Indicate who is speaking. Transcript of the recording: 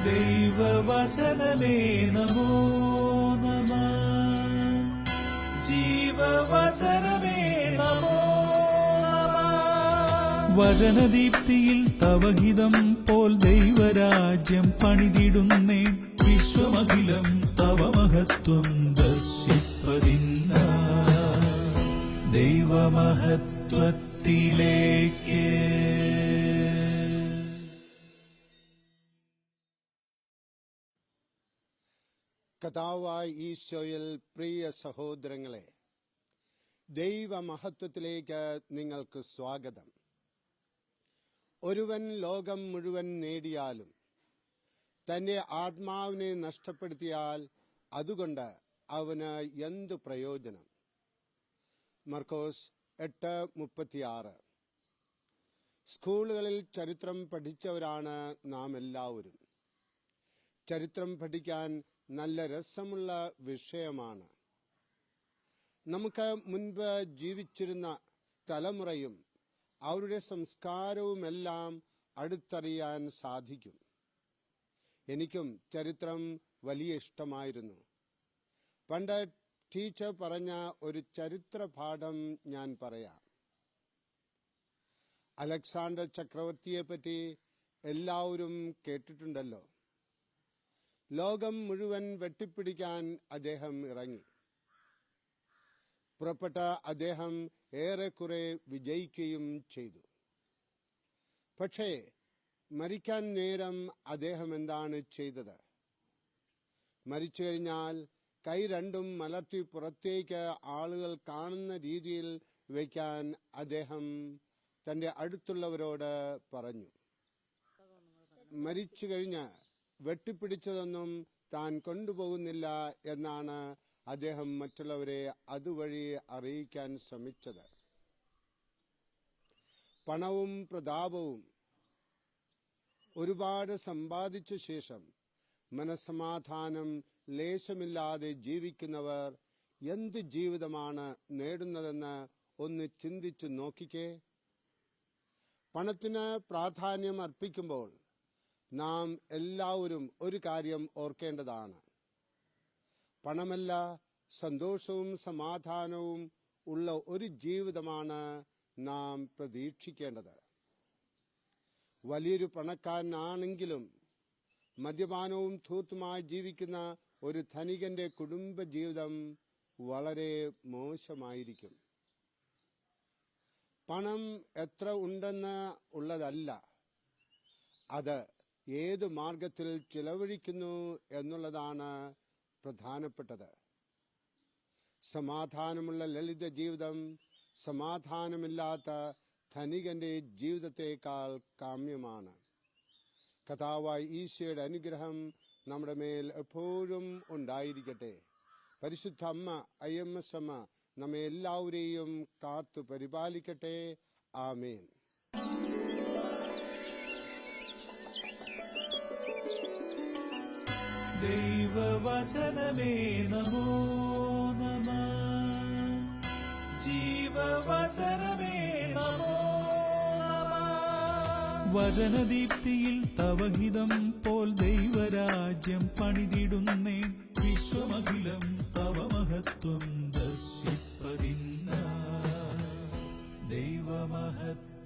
Speaker 1: ദൈവവചനമേ നമോ നമഃ. ജീവവചനമേ നമോ നമഃ. വചനദീപ്തിയിൽ തവഹിതം പോൽ ദൈവരാജ്യം പണിതിടുന്നേ. വിശ്വമഖിലം തവ മഹത്വം ദർശിപ്പതിന്ന ദൈവമഹത്വത്തിലേക്ക്.
Speaker 2: കർത്താവായ ഈശോയിൽ പ്രിയ സഹോദരങ്ങളെ, ദൈവമഹത്വത്തിലേക്ക് നിങ്ങൾക്ക് സ്വാഗതം. ഒരുവൻ ലോകം മുഴുവൻ നേടിയാലും തന്റെ ആത്മാവിനെ നഷ്ടപ്പെടുത്തിയാൽ അതുകൊണ്ട് അവന് എന്തു പ്രയോജനം? മർക്കോസ് 8:36. സ്കൂളുകളിൽ ചരിത്രം പഠിച്ചവരാണ് നാം എല്ലാവരും. ചരിത്രം പഠിക്കാൻ നല്ല രസമുള്ള വിഷയമാണ്. നമുക്ക് മുൻപ് ജീവിച്ചിരുന്ന തലമുറയും അവരുടെ സംസ്കാരവുമെല്ലാം അടുത്തറിയാൻ സാധിക്കും. എനിക്കും ചരിത്രം വലിയ ഇഷ്ടമായിരുന്നു. പണ്ട് ടീച്ചർ പറഞ്ഞ ഒരു ചരിത്ര പാഠം ഞാൻ പറയാം. അലക്സാണ്ടർ ചക്രവർത്തിയെപ്പറ്റി എല്ലാവരും കേട്ടിട്ടുണ്ടല്ലോ. ലോകം മുഴുവൻ വെട്ടിപ്പിടിക്കാൻ അദ്ദേഹം ഇറങ്ങി. പുറപ്പെട്ട അദ്ദേഹം ഏറെക്കുറെ വിജയിക്കുകയും ചെയ്തു. പക്ഷേ മരിക്കാൻ നേരം അദ്ദേഹം എന്താണ് ചെയ്തത്? മരിച്ചു കഴിഞ്ഞാൽ കൈ രണ്ടും മലർത്തി പുറത്തേക്ക് ആളുകൾ കാണുന്ന രീതിയിൽ വയ്ക്കാൻ അദ്ദേഹം തന്റെ അടുത്തുള്ളവരോട് പറഞ്ഞു. മരിച്ചു കഴിഞ്ഞ് വെട്ടിപ്പിടിച്ചതൊന്നും താൻ കൊണ്ടുപോകുന്നില്ല എന്നാണ് അദ്ദേഹം മറ്റുള്ളവരെ അതുവഴി അറിയിക്കാൻ ശ്രമിച്ചത്. പണവും പ്രതാപവും ഒരുപാട് സമ്പാദിച്ച ശേഷം മനസ്സമാധാനം ലേശമില്ലാതെ ജീവിക്കുന്നവർ എന്ത് ജീവിതമാണ് നേടുന്നതെന്ന് ഒന്ന് ചിന്തിച്ചു നോക്കിക്കേ. പണത്തിന് പ്രാധാന്യം അർപ്പിക്കുമ്പോൾ നാം എല്ലാവരും ഒരു കാര്യം ഓർക്കേണ്ടതാണ്. പണമല്ല, സന്തോഷവും സമാധാനവും ഉള്ള ഒരു ജീവിതമാണ് നാം പ്രതീക്ഷിക്കേണ്ടത്. വലിയൊരു പണക്കാരനാണെങ്കിലും മദ്യപാനവും ധൂർത്തുമായി ജീവിക്കുന്ന ഒരു ധനികന്റെ കുടുംബ ജീവിതം വളരെ മോശമായിരിക്കും. പണം എത്ര ഉണ്ടെന്ന് ഉള്ളതല്ല, അത് ഏത് മാർഗത്തിൽ ചിലവഴിക്കുന്നു എന്നുള്ളതാണ് പ്രധാനപ്പെട്ടത്. സമാധാനമുള്ള ലളിത ജീവിതം സമാധാനമില്ലാത്ത ധനികന്റെ ജീവിതത്തേക്കാൾ കാമ്യമാണ്. കർത്താവായ ഈശോയുടെ അനുഗ്രഹം നമ്മുടെ മേൽ എപ്പോഴും ഉണ്ടായിരിക്കട്ടെ. പരിശുദ്ധ അമ്മ IMS അമ്മ നമ്മെ എല്ലാവരെയും കാത്തു പരിപാലിക്കട്ടെ. ആമേൻ.
Speaker 1: ദൈവവചനമേ നമോ നമഃ. ജീവവചനമേ നമോ നമഃ. വചനദീപ്തിയിൽ തവഹിതം പോൽ ദൈവരാജ്യം പണിതിടുന്നേ. വിശ്വമഖിലം തവ മഹത്വം ദർശിപ്പതിന്ന ദൈവമഹത്വത്തിലേ.